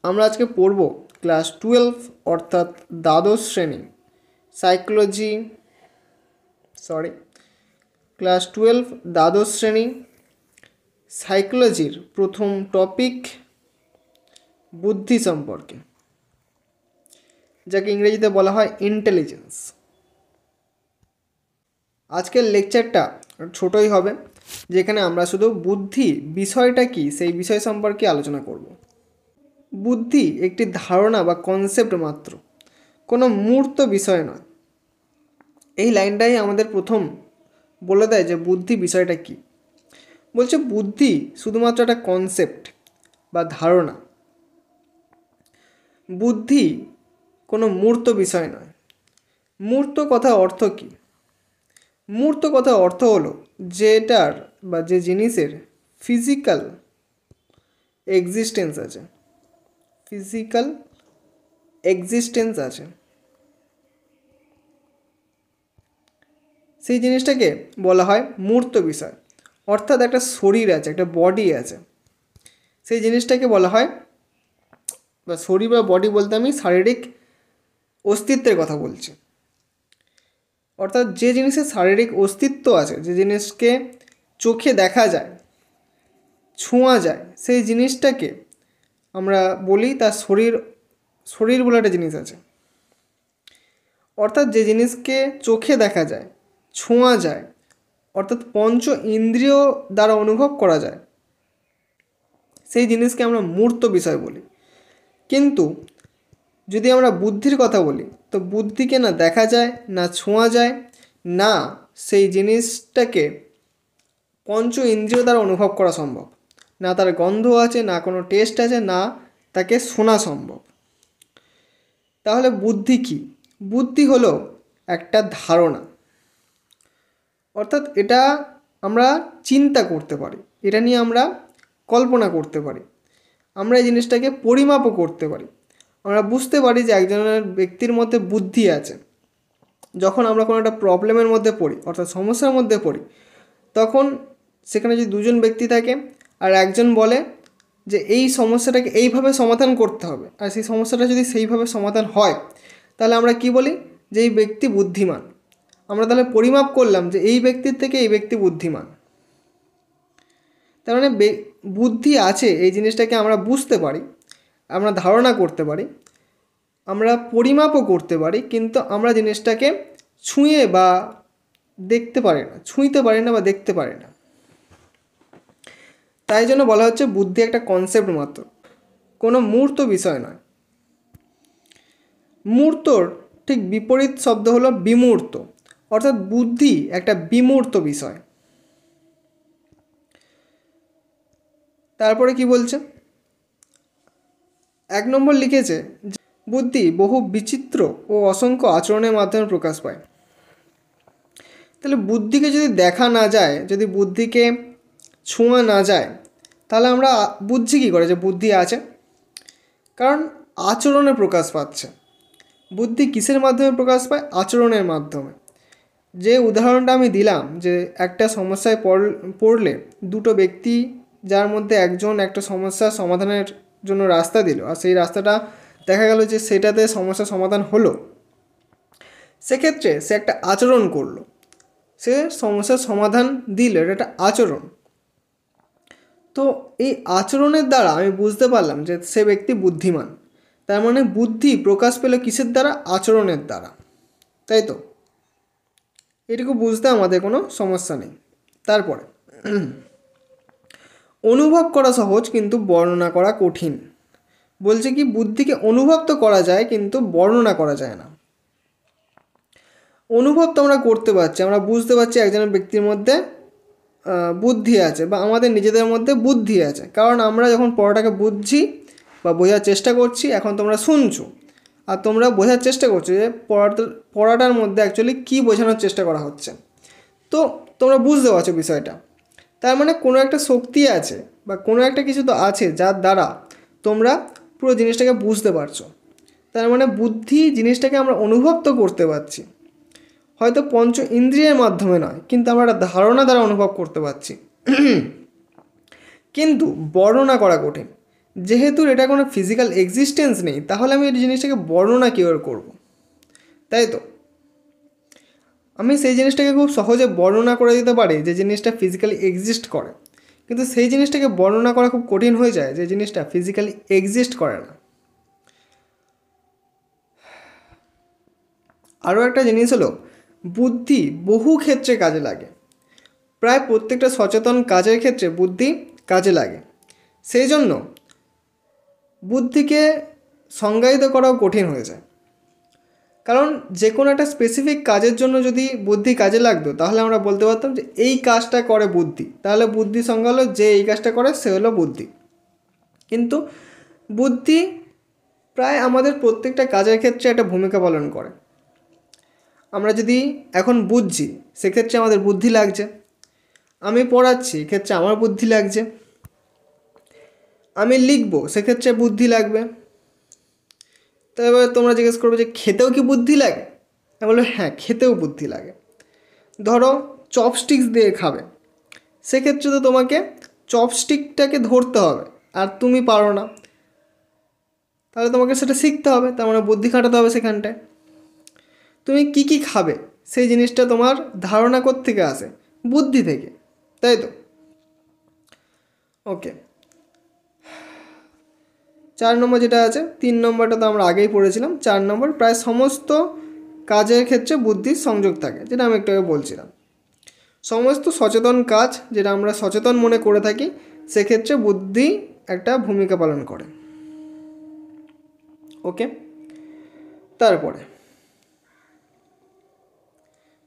আমরা আজকে পড়ব ক্লাস 12 অর্থাৎ দ্বাদশ শ্রেণী ক্লাস 12 দ্বাদশ শ্রেণী সাইকোলজির প্রথম টপিক বুদ্ধি সম্পর্কে, যাকে ইংরেজিতে বলা হয় ইন্টেলিজেন্স। আজকের লেকচারটা ছোটই হবে, যেখানে আমরা শুধু বুদ্ধি বিষয়টা কি সেই বিষয় সম্পর্কে আলোচনা করব। বুদ্ধি একটি ধারণা বা কনসেপ্ট মাত্র, কোনো মূর্ত বিষয় নয়। এই লাইনটাই আমাদের প্রথম বলে দেয় যে বুদ্ধি বিষয়টা কি। বলছে বুদ্ধি শুধুমাত্র একটা কনসেপ্ট বা ধারণা, বুদ্ধি কোনো মূর্ত বিষয় নয়। মূর্ত কথা অর্থ কি? মূর্ত কথা অর্থ হলো যেটার বা যে জিনিসের ফিজিক্যাল এক্সিস্টেন্স আছে, সেই জিনিসটাকে বলা হয় মূর্ত বিষয়। অর্থাৎ একটা শরীর আছে, একটা বডি আছে, সেই জিনিসটাকে বলা হয়, বা শরীর বা বডি বলতে আমি শারীরিক অস্তিত্বের কথা বলছি। অর্থাৎ যে জিনিসের শারীরিক অস্তিত্ব আছে, যে জিনিসকে চোখে দেখা যায়, ছোঁয়া যায়, সেই জিনিসটাকে আমরা বলি তার শরীর বলে একটা জিনিস আছে। অর্থাৎ যে জিনিসকে চোখে দেখা যায়, ছোঁয়া যায়, অর্থাৎ পঞ্চ ইন্দ্রিয় দ্বারা অনুভব করা যায়, সেই জিনিসকে আমরা মূর্ত বিষয় বলি। কিন্তু যদি আমরা বুদ্ধির কথা বলি, তো বুদ্ধিকে না দেখা যায়, না ছোঁয়া যায়, না সেই জিনিসটাকে পঞ্চ ইন্দ্রিয় দ্বারা অনুভব করা সম্ভব, না তার গন্ধ আছে, না কোনো টেস্ট আছে, না তাকে শোনা সম্ভব। তাহলে বুদ্ধি কি? বুদ্ধি হলো একটা ধারণা, অর্থাৎ এটা আমরা চিন্তা করতে পারি, এটা নিয়ে আমরা কল্পনা করতে পারি, আমরা এই জিনিসটাকে পরিমাপও করতে পারি। আমরা বুঝতে পারি যে একজনের ব্যক্তির মধ্যে বুদ্ধি আছে। যখন আমরা কোনো একটা প্রবলেমের মধ্যে পড়ি, অর্থাৎ সমস্যার মধ্যে পড়ি, তখন সেখানে যদি দুজন ব্যক্তি থাকে আর একজন বলে যে এই সমস্যাটাকে এইভাবে সমাধান করতে হবে, আর সেই সমস্যাটা যদি সেইভাবে সমাধান হয়, তাহলে আমরা কি বলি? যে এই ব্যক্তি বুদ্ধিমান। আমরা তাহলে পরিমাপ করলাম যে এই ব্যক্তির থেকে এই ব্যক্তি বুদ্ধিমান। তার মানে বুদ্ধি আছে, এই জিনিসটাকে আমরা বুঝতে পারি, আমরা ধারণা করতে পারি, আমরা পরিমাপও করতে পারি, কিন্তু আমরা জিনিসটাকে ছুঁয়ে বা দেখতে পারি না, ছুঁইতে পারি না বা দেখতে পারি না। তাই জন্য বলা হচ্ছে বুদ্ধি একটা কনসেপ্ট মাত্র, কোনো মূর্ত বিষয় নয়। মূর্তর ঠিক বিপরীত শব্দ হলো বিমূর্ত, অর্থাৎ বুদ্ধি একটা বিমূর্ত বিষয়। তারপরে কি বলছে? 1 নম্বর লিখেছে, বুদ্ধি বহু বিচিত্র ও অসংখ্য আচরণের মাধ্যমে প্রকাশ পায়। তাহলে বুদ্ধিকে যদি দেখা না যায়, যদি বুদ্ধিকে ছোঁয়া না যায়, তাহলে আমরা বুঝছি কী করে যে বুদ্ধি আছে? কারণ আচরণে প্রকাশ পাচ্ছে। বুদ্ধি কিসের মাধ্যমে প্রকাশ পায়? আচরণের মাধ্যমে। যে উদাহরণটা আমি দিলাম, যে একটা সমস্যায় পড়লে দুটো ব্যক্তি, যার মধ্যে একজন একটা সমস্যার সমাধানের জন্য রাস্তা দিল, আর সেই রাস্তাটা দেখা গেল যে সেটাতে সমস্যার সমাধান হলো, সেক্ষেত্রে সে একটা আচরণ করলো, সে সমস্যার সমাধান দিল, এটা একটা আচরণ। তো এই আচরণের দ্বারা আমি বুঝতে পারলাম যে সে ব্যক্তি বুদ্ধিমান। তার মানে বুদ্ধি প্রকাশ পেল কিসের দ্বারা? আচরণের দ্বারা, তাই তো? এটুকু বুঝতে আমাদের কোনো সমস্যা নেই। তারপরে অনুভব করা সহজ, কিন্তু বর্ণনা করা কঠিন। বলছে কি, বুদ্ধিকে অনুভব তো করা যায়, কিন্তু বর্ণনা করা যায় না। অনুভব তো আমরা করতে পারছি, আমরা বুঝতে পারছি একজনের ব্যক্তির মধ্যে বুদ্ধি আছে, বা আমাদের নিজেদের মধ্যে বুদ্ধি আছে, কারণ আমরা যখন পড়াটাকে বুঝছি বা বোঝার চেষ্টা করছি। এখন তোমরা শুনছো আর তোমরা বোঝার চেষ্টা করছো যে পড়াটার মধ্যে অ্যাকচুয়ালি কী বোঝানোর চেষ্টা করা হচ্ছে, তো তোমরা বুঝতে পারছো বিষয়টা। তার মানে কোনো একটা শক্তি আছে বা কোনো একটা কিছু তো আছে যার দ্বারা তোমরা পুরো জিনিসটাকে বুঝতে পারছো। তার মানে বুদ্ধি জিনিসটাকে আমরা অনুভব তো করতে পারছি, হয়তো পঞ্চ ইন্দ্রিয়ের মাধ্যমে নয়, কিন্তু আমরা একটা ধারণা দ্বারা অনুভব করতে পারছি, কিন্তু বর্ণনা করা কঠিন। যেহেতু এটা কোনো ফিজিক্যাল এক্সিস্টেন্স নেই, তাহলে আমি এই জিনিসটাকে বর্ণনা কীভাবে করব, তাই তো? আমি সেই জিনিসটাকে খুব সহজে বর্ণনা করে দিতে পারি যে জিনিসটা ফিজিক্যালি এক্সিস্ট করে, কিন্তু সেই জিনিসটাকে বর্ণনা করা খুব কঠিন হয়ে যায় যে জিনিসটা ফিজিক্যালি এক্সিস্ট করে না। আরও একটা জিনিস হলো, বুদ্ধি বহু ক্ষেত্রে কাজে লাগে। প্রায় প্রত্যেকটা সচেতন কাজের ক্ষেত্রে বুদ্ধি কাজে লাগে। সেই জন্য বুদ্ধিকে সংজ্ঞায়িত করাও কঠিন হয়ে যায়। কারণ যে কোনো একটা স্পেসিফিক কাজের জন্য যদি বুদ্ধি কাজে লাগতো, তাহলে আমরা বলতে পারতাম যে এই কাজটা করে বুদ্ধি, তাহলে বুদ্ধি সংজ্ঞা হলো যে এই কাজটা করে সে হলো বুদ্ধি। কিন্তু বুদ্ধি প্রায় আমাদের প্রত্যেকটা কাজের ক্ষেত্রে একটা ভূমিকা পালন করে। আমরা যদি এখন বুঝছি, সেক্ষেত্রে আমাদের বুদ্ধি লাগছে। আমি পড়াচ্ছি, এক্ষেত্রে আমার বুদ্ধি লাগছে। আমি লিখবো, সেক্ষেত্রে বুদ্ধি লাগবে। তো এবার তোমরা জিজ্ঞেস করবে যে খেতেও কি বুদ্ধি লাগে? আমি বলবো হ্যাঁ, খেতেও বুদ্ধি লাগে। ধরো চপস্টিক্স দিয়ে খাবে, সেক্ষেত্রে তো তোমাকে চপস্টিকটাকে ধরতে হবে, আর তুমি পারো না, তাহলে তোমাকে সেটা শিখতে হবে, তার মানে বুদ্ধি খাটাতে হবে সেখানটায়। তুমি কি কি খাবে, সেই জিনিসটা তোমার ধারণা কোত্থেকে আসে? বুদ্ধি থেকে, তাই তো? ওকে, 4 নম্বর যেটা আছে, 3 নম্বরটা তো আমরা আগেই পড়েছিলাম। 4 নম্বর, প্রায় সমস্ত কাজের ক্ষেত্রে বুদ্ধির সংযোগ থাকে, যেটা আমি একটু আগে বলছিলাম। সমস্ত সচেতন কাজ যেটা আমরা সচেতন মনে করে থাকি, সেক্ষেত্রে বুদ্ধি একটা ভূমিকা পালন করে। ওকে, তারপরে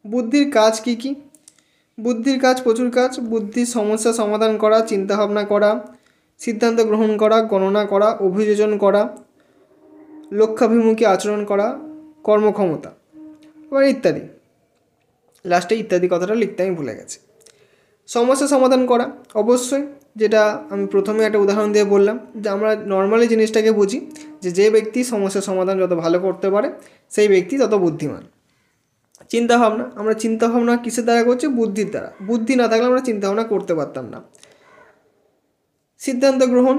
বুদ্ধির কাজ কি কি? বুদ্ধির কাজ প্রচুর কাজ। বুদ্ধির সমস্যা সমাধান করা, চিন্তাভাবনা করা, সিদ্ধান্ত গ্রহণ করা, গণনা করা, অভিযোজন করা, লক্ষ্যাভিমুখী আচরণ করা, কর্মক্ষমতা, আবার ইত্যাদি। লাস্টে ইত্যাদি কথাটা লিখতে আমি ভুলে গেছি। সমস্যা সমাধান করা, অবশ্যই, যেটা আমি প্রথমে একটা উদাহরণ দিয়ে বললাম, যে আমরা নর্মালি জিনিসটাকে বুঝি যে ব্যক্তি সমস্যার সমাধান যত ভালো করতে পারে সেই ব্যক্তি তত বুদ্ধিমান। চিন্তাভাবনা, আমরা চিন্তাভাবনা কিসের দ্বারা করছি? বুদ্ধির দ্বারা। বুদ্ধি না থাকলে আমরা চিন্তাভাবনা করতে পারতাম না। সিদ্ধান্ত গ্রহণ,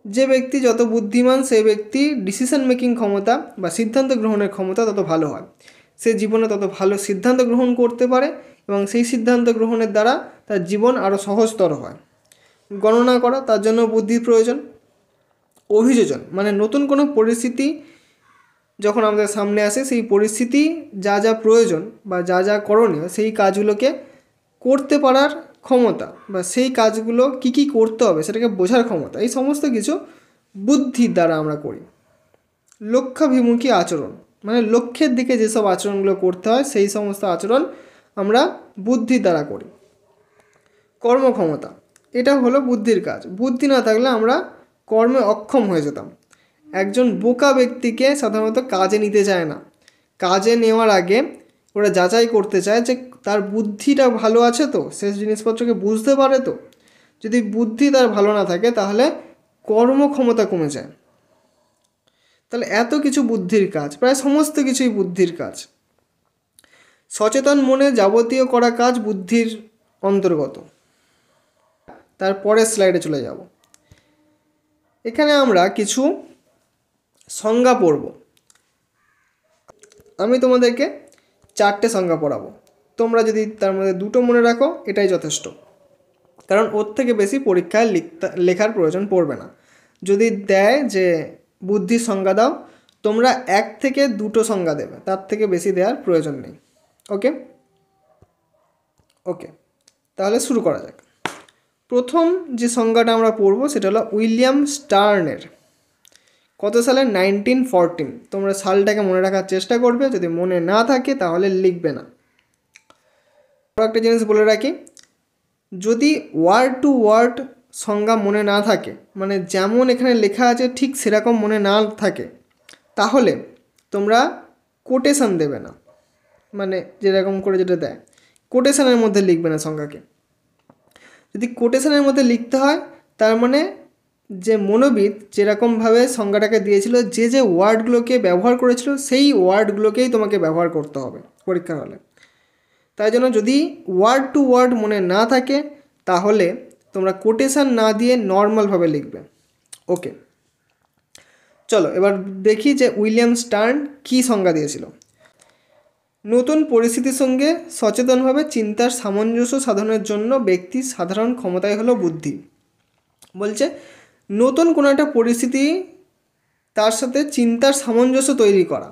যে ব্যক্তি যত বুদ্ধিমান সেই ব্যক্তি ডিসিশন মেকিং ক্ষমতা বা সিদ্ধান্ত গ্রহণের ক্ষমতা তত ভালো হয়, সে জীবনে তত ভালো সিদ্ধান্ত গ্রহণ করতে পারে এবং সেই সিদ্ধান্ত গ্রহণের দ্বারা তার জীবন আরও সহজতর হয়। গণনা করা, তার জন্য বুদ্ধির প্রয়োজন। অভিযোজন মানে নতুন কোনো পরিস্থিতি যখন আমাদের সামনে আসে, সেই পরিস্থিতি যা যা প্রয়োজন বা যা যা করণীয় সেই কাজগুলোকে করতে পারার ক্ষমতা, বা সেই কাজগুলো কি কি করতে হবে সেটাকে বোঝার ক্ষমতা, এই সমস্ত কিছু বুদ্ধির দ্বারা আমরা করি। লক্ষ্যাভিমুখী আচরণ মানে লক্ষ্যের দিকে যেসব আচরণগুলো করতে হয় সেই সমস্ত আচরণ আমরা বুদ্ধির দ্বারা করি। কর্মক্ষমতা, এটা হলো বুদ্ধির কাজ। বুদ্ধি না থাকলে আমরা কর্মে অক্ষম হয়ে যেতাম। একজন বোকা ব্যক্তিকে সাধারণত কাজে নিতে চায় না। কাজে নেওয়ার আগে ওরা যাচাই করতে চায় যে তার বুদ্ধিটা ভালো আছে তো, সে জিনিসপত্রকে বুঝতে পারে তো। যদি বুদ্ধি তার ভালো না থাকে তাহলে কর্মক্ষমতা কমে যায়। তাহলে এত কিছু বুদ্ধির কাজ, প্রায় সমস্ত কিছুই বুদ্ধির কাজ। সচেতন মনে যাবতীয় করা কাজ বুদ্ধির অন্তর্গত। তারপরের স্লাইডে চলে যাব। এখানে আমরা কিছু সংজ্ঞা পড়ব। আমি তোমাদেরকে 4টে সংজ্ঞা পড়াবো। তোমরা যদি তার মধ্যে 2টো মনে রাখো এটাই যথেষ্ট, কারণ ওর থেকে বেশি পরীক্ষায় লেখার প্রয়োজন পড়বে না। যদি দেয় যে বুদ্ধির সংজ্ঞা দাও, তোমরা 1 থেকে 2টো সংজ্ঞা দেবে, তার থেকে বেশি দেওয়ার প্রয়োজন নেই। ওকে ওকে, তাহলে শুরু করা যাক। প্রথম যে সংজ্ঞাটা আমরা পড়ব সেটা হলো উইলিয়াম স্টার্নের। কত সালে? 1914। তোমরা সালটাকে মনে রাখার চেষ্টা করবে, যদি মনে না থাকে তাহলে লিখবে না। একটা জিনিস বলে রাখি, যদি ওয়ার্ড টু ওয়ার্ড সংজ্ঞা মনে না থাকে, মানে যেমন এখানে লেখা আছে ঠিক সেরকম মনে না থাকে, তাহলে তোমরা কোটেশন দেবে না, মানে যেরকম করে যেটা দেয় কোটেশনের মধ্যে লিখবে না সংজ্ঞাকে। যদি কোটেশনের মধ্যে লিখতে হয়, তার মানে যে মনোবিদ যেরকমভাবে সংজ্ঞাটাকে দিয়েছিল, যে ওয়ার্ডগুলোকে ব্যবহার করেছিল সেই ওয়ার্ডগুলোকেই তোমাকে ব্যবহার করতে হবে পরীক্ষার হলে। তাই জন্য যদি ওয়ার্ড টু ওয়ার্ড মনে না থাকে তাহলে তোমরা কোটেশন না দিয়ে নর্মালভাবে লিখবে। ওকে, চলো এবার দেখি যে উইলিয়াম স্টার্ন কী সংজ্ঞা দিয়েছিল। নতুন পরিস্থিতির সঙ্গে সচেতনভাবে চিন্তার সামঞ্জস্য সাধনের জন্য ব্যক্তির সাধারণ ক্ষমতাই হলো বুদ্ধি। বলছে নতুন কোনো একটা পরিস্থিতি, তার সাথে চিন্তার সামঞ্জস্য তৈরি করা,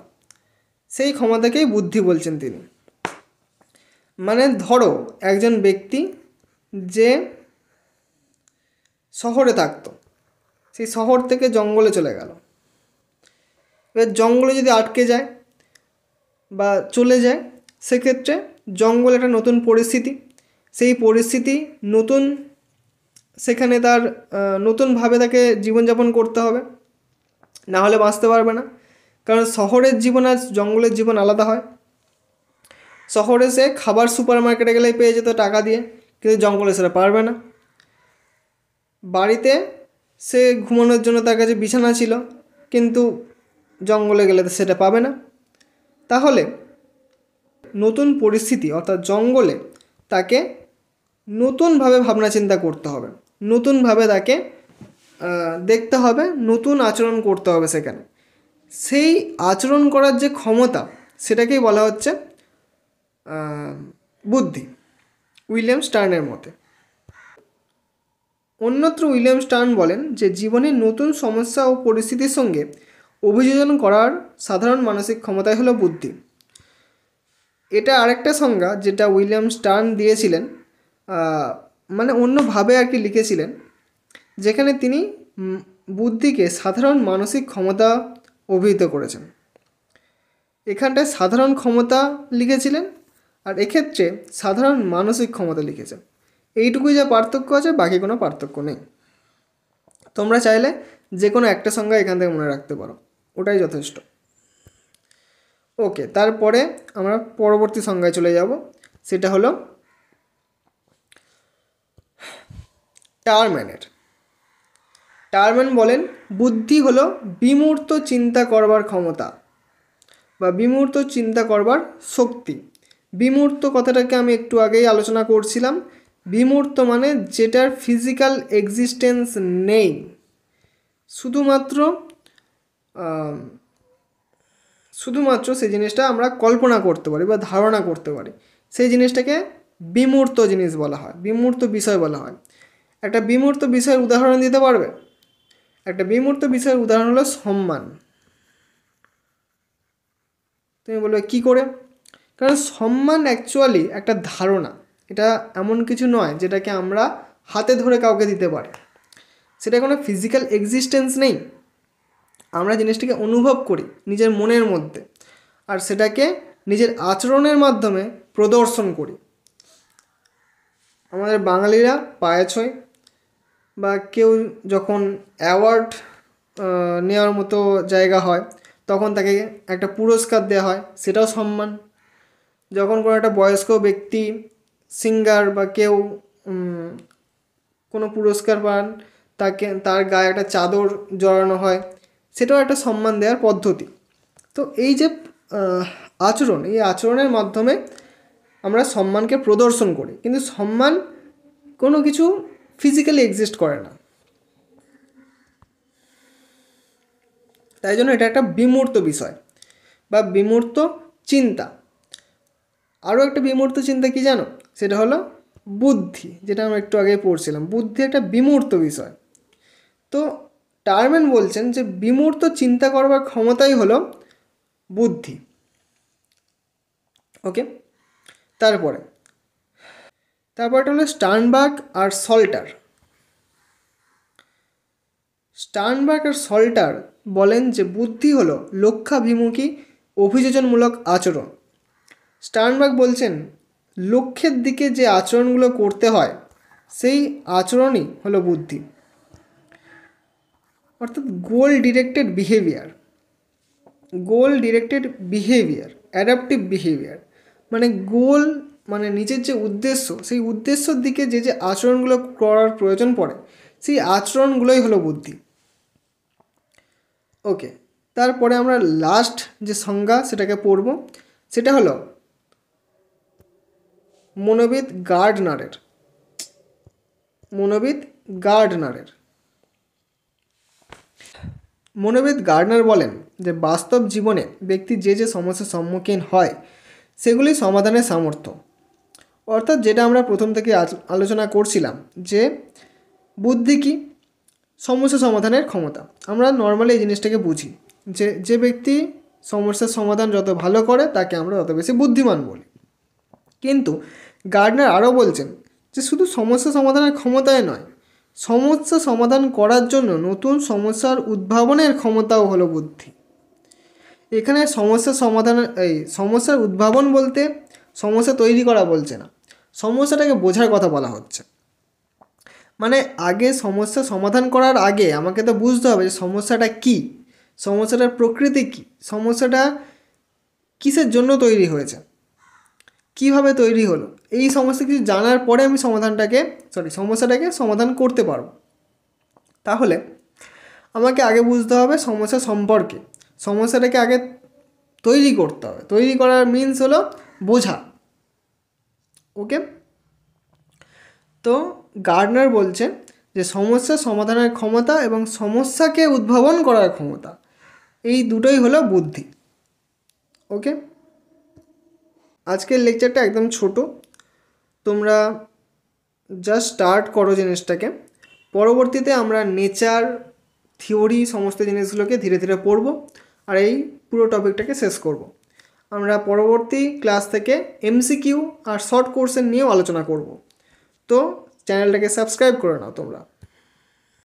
সেই ক্ষমতাকেই বুদ্ধি বলছেন তিনি। মানে ধরো একজন ব্যক্তি যে শহরে থাকতো, সেই শহর থেকে জঙ্গলে চলে গেল। এবার জঙ্গলে যদি আটকে যায় বা চলে যায়, সেক্ষেত্রে জঙ্গল একটা নতুন পরিস্থিতি, সেই পরিস্থিতি নতুন, সেখানে তার নতুনভাবে তাকে জীবনযাপন করতে হবে, না হলে বাঁচতে পারবে না। কারণ শহরের জীবন আর জঙ্গলের জীবন আলাদা হয়। শহরে সে খাবার সুপার মার্কেটে গেলেই পেয়ে যেত টাকা দিয়ে, কিন্তু জঙ্গলে সেটা পারবে না। বাড়িতে সে ঘুমানোর জন্য তার কাছে বিছানা ছিল, কিন্তু জঙ্গলে গেলে তো সেটা পাবে না। তাহলে নতুন পরিস্থিতি অর্থাৎ জঙ্গলে তাকে নতুনভাবে ভাবনা চিন্তা করতে হবে, নতুনভাবে তাকে দেখতে হবে, নতুন আচরণ করতে হবে সেখানে। সেই আচরণ করার যে ক্ষমতা, সেটাকেই বলা হচ্ছে বুদ্ধি, উইলিয়াম স্টার্নের মতে। অন্যত্র উইলিয়াম স্টার্ন বলেন যে জীবনের নতুন সমস্যা ও পরিস্থিতির সঙ্গে অভিযোজন করার সাধারণ মানসিক ক্ষমতাই হলো বুদ্ধি। এটা আরেকটা সংজ্ঞা যেটা উইলিয়াম স্টার্ন দিয়েছিলেন, মানে অন্যভাবে আর কি লিখেছিলেন, যেখানে তিনি বুদ্ধিকে সাধারণ মানসিক ক্ষমতা অভিহিত করেছেন। এখানটায় সাধারণ ক্ষমতা লিখেছিলেন, আর এক্ষেত্রে সাধারণ মানসিক ক্ষমতা লিখেছেন। এইটুকুই যা পার্থক্য আছে, বাকি কোনো পার্থক্য নেই। তোমরা চাইলে যে কোনো একটা সংজ্ঞা এখান থেকে মনে রাখতে পারো, ওটাই যথেষ্ট। ওকে, তারপরে আমরা পরবর্তী সংজ্ঞায় চলে যাব, সেটা হলো টারম্যানের। টারম্যান বলেন বুদ্ধি হলো বিমূর্ত চিন্তা করবার ক্ষমতা বা বিমূর্ত চিন্তা করবার শক্তি। বিমূর্ত কথাটাকে আমি একটু আগেই আলোচনা করছিলাম। বিমূর্ত মানে যেটার ফিজিক্যাল এক্সিস্টেন্স নেই, শুধুমাত্র সেই জিনিসটা আমরা কল্পনা করতে পারি বা ধারণা করতে পারি, সেই জিনিসটাকে বিমূর্ত জিনিস বলা হয়, বিমূর্ত বিষয় বলা হয়। একটা বিমূর্ত বিষয়ের উদাহরণ দিতে পারবে? একটা বিমূর্ত বিষয়ের উদাহরণ হলো সম্মান। তুমি বলবে কী করে? কারণ সম্মান অ্যাকচুয়ালি একটা ধারণা, এটা এমন কিছু নয় যেটাকে আমরা হাতে ধরে কাউকে দিতে পারি, সেটা কোনো ফিজিক্যাল এক্সিস্টেন্স নেই। আমরা জিনিসটাকে অনুভব করি নিজের মনের মধ্যে, আর সেটাকে নিজের আচরণের মাধ্যমে প্রদর্শন করি। আমাদের বাঙালিরা পায়ে ছোঁয়, বা কেউ যখন অ্যাওয়ার্ড নেওয়ার মতো জায়গা হয়, তখন তাকে একটা পুরস্কার দেওয়া হয়, সেটাও সম্মান। যখন কোনো একটা বয়স্ক ব্যক্তি, সিঙ্গার বা কেউ কোনো পুরস্কার পান, তার গায়ে একটা চাদর জড়ানো হয়, সেটাও একটা সম্মান দেওয়ার পদ্ধতি। তো এই যে আচরণ, এই আচরণের মাধ্যমে আমরা সম্মানকে প্রদর্শন করি, কিন্তু সম্মান কোনো কিছু ফিজিক্যালি এক্সিস্ট করে না। তাই জন্য এটা একটা বিমূর্ত বিষয় বা বিমূর্ত চিন্তা। আরও একটা বিমূর্ত চিন্তা কি জানো? সেটা হলো বুদ্ধি, যেটা আমরা একটু আগে পড়ছিলাম। বুদ্ধি একটা বিমূর্ত বিষয়। তো টারম্যান বলছেন যে বিমূর্ত চিন্তা করবার ক্ষমতাই হলো বুদ্ধি। ওকে, তারপরটা হলো স্টার্নবার্গ আর সল্টার। স্টার্নবার্গ আর সল্টার বলেন যে বুদ্ধি হলো লক্ষ্যাভিমুখী অভিযোজনমূলক আচরণ। স্টার্নবার্গ বলছেন লক্ষ্যের দিকে যে আচরণগুলো করতে হয়, সেই আচরণই হলো বুদ্ধি, অর্থাৎ গোল ডিরেক্টেড বিহেভিয়ার, অ্যাডাপটিভ বিহেভিয়ার। মানে গোল মানে নিজের যে উদ্দেশ্য, সেই উদ্দেশ্যের দিকে যে যে আচরণগুলো করার প্রয়োজন পড়ে, সেই আচরণগুলোই হলো বুদ্ধি। ওকে, তারপরে আমরা লাস্ট যে সংজ্ঞা সেটাকে পড়ব, সেটা হলো মনোবিদ গার্ডনারের। মনোবিদ গার্ডনার বলেন যে বাস্তব জীবনে ব্যক্তি যে যে সমস্যার সম্মুখীন হয় সেগুলি সমাধানের সামর্থ্য। অর্থাৎ যেটা আমরা প্রথম থেকে আলোচনা করছিলাম যে বুদ্ধি কি, সমস্যা সমাধানের ক্ষমতা। আমরা নর্মালি এই জিনিসটাকে বুঝি যে যে ব্যক্তি সমস্যার সমাধান যত ভালো করে তাকে আমরা তত বেশি বুদ্ধিমান বলি। কিন্তু গার্ডনার আরও বলছেন যে শুধু সমস্যা সমাধানের ক্ষমতায় নয়, সমস্যা সমাধান করার জন্য নতুন সমস্যার উদ্ভাবনের ক্ষমতাও হলো বুদ্ধি। এখানে সমস্যার উদ্ভাবন বলতে সমস্যা তৈরি করা বলছে না, সমস্যাটাকে বোঝার কথা বলা হচ্ছে। মানে আগে সমস্যা সমাধান করার আগে আমাকে তো বুঝতে হবে যে সমস্যাটা কী, সমস্যাটার প্রকৃতি কী, সমস্যাটা কিসের জন্য তৈরি হয়েছে, কিভাবে তৈরি হলো, এই সমস্ত কিছু জানার পরে আমি সমস্যাটাকে সমাধান করতে পারবো। তাহলে আমাকে আগে বুঝতে হবে সমস্যা সম্পর্কে, সমস্যাটাকে আগে তৈরি করতে হবে। তৈরি করার মিনস হলো বোঝা। ওকে, তো গার্ডনার বলছে যে সমস্যা সমাধানের ক্ষমতা এবং সমস্যাকে উদ্ভাবন করার ক্ষমতা, এই দুটোই হলো বুদ্ধি। ওকে, আজকের লেকচারটা একদম ছোট, তোমরা জাস্ট স্টার্ট করো জিনিসটাকে। পরবর্তীতে আমরা নেচার, থিওরি, সমস্ত জিনিসগুলোকে ধীরে ধীরে পড়ব আর এই পুরো টপিকটাকে শেষ করব। আমরা পরবর্তী ক্লাস থেকে এমসিকিউ আর শর্ট কোর্সের নিয়েও আলোচনা করব। তো চ্যানেলটাকে সাবস্ক্রাইব করে নাও তোমরা।